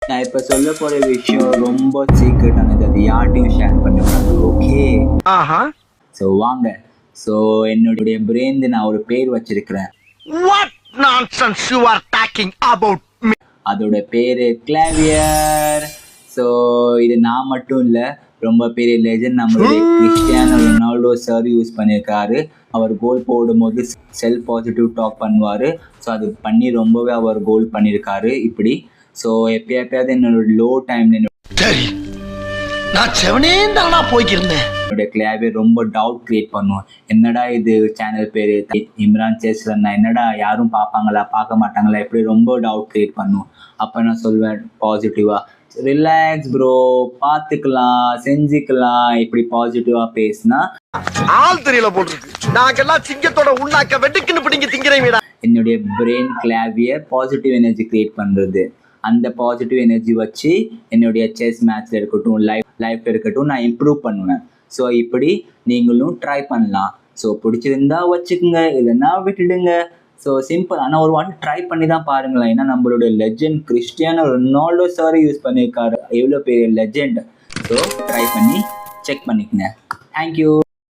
நான் இப்ப சொல்ல போற விஷயம் ரொம்ப சீக்ரெட்டானது, அது யார்ட்டையும் ஷேர் பண்ணக்கூடாது. ஓகே, ஆஹா. ஸோ வாங்க. ஸோ என்னுடைய பிரெயின் நான் ஒரு பேர் வச்சிருக்கிறேன். What nonsense you are talking about me? அதோட பேரு கிளாவியர். ஸோ இது நான் மட்டும் இல்லை, ரொம்ப பெரிய லெஜண்ட் நம்மளுடைய கிறிஸ்டியானோ ரொனால்டோ சார் யூஸ் பண்ணியிருக்காரு. அவர் கோல் போடும்போது செல்ஃப் பாசிட்டிவ் டாக் பண்ணுவார். ஸோ அது பண்ணி ரொம்பவே அவர் கோல் பண்ணியிருக்காரு இப்படி. ஸோ எப்பயாவது என்னோட லோ டைம்ல சரி, நான் செவனே தானா போய்க்கிருந்தேன். என்னுடைய கிளாவியர் ரொம்ப டவுட் கிரியேட் பண்ணுவோம். என்னடா இது சேனல் பேரு இம்ரான் சேஸ்லன்னா, என்னடா யாரும் பார்ப்பாங்களா பார்க்க மாட்டாங்களா, எப்படி ரொம்ப டவுட் கிரியேட் பண்ணுவோம். அப்போ நான் சொல்வேன் பாசிட்டிவா, ரிலாக்ஸ் ப்ரோ, பார்த்துக்கலாம், செஞ்சுக்கலாம், இப்படி பாசிட்டிவா பேசினா ஆள் தெரியல போட்டுருக்கு. நாங்கெல்லாம் சிங்கத்தோட உண்ணாக்க வெட்டுக்குன்னு பிடிங்க திங்கிறீங்கடா. என்னுடைய பிரெயின் கிளாவியர் பாசிட்டிவ் எனர்ஜி கிரியேட் பண்ணுறது. அந்த பாசிட்டிவ் எனர்ஜி வச்சு என்னுடைய செஸ் மேட்ச்ல இருக்கட்டும், லைஃப்ல இருக்கட்டும், நான் இம்ப்ரூவ் பண்ணுவேன். ஸோ இப்படி நீங்களும் ட்ரை பண்ணலாம். ஸோ பிடிச்சிருந்தா வச்சுக்கோங்க, இல்லைன்னா விட்டுடுங்க. So simple. ஆனால் ஒரு வாட்டி ட்ரை பண்ணி தான் பாருங்களேன். ஏன்னா நம்மளுடைய legend Cristiano Ronaldo sir use பண்ணியிருக்காரு, எவ்வளோ பெரிய லெஜெண்ட். ஸோ ட்ரை பண்ணி செக் பண்ணிக்கங்க. தேங்க்யூ.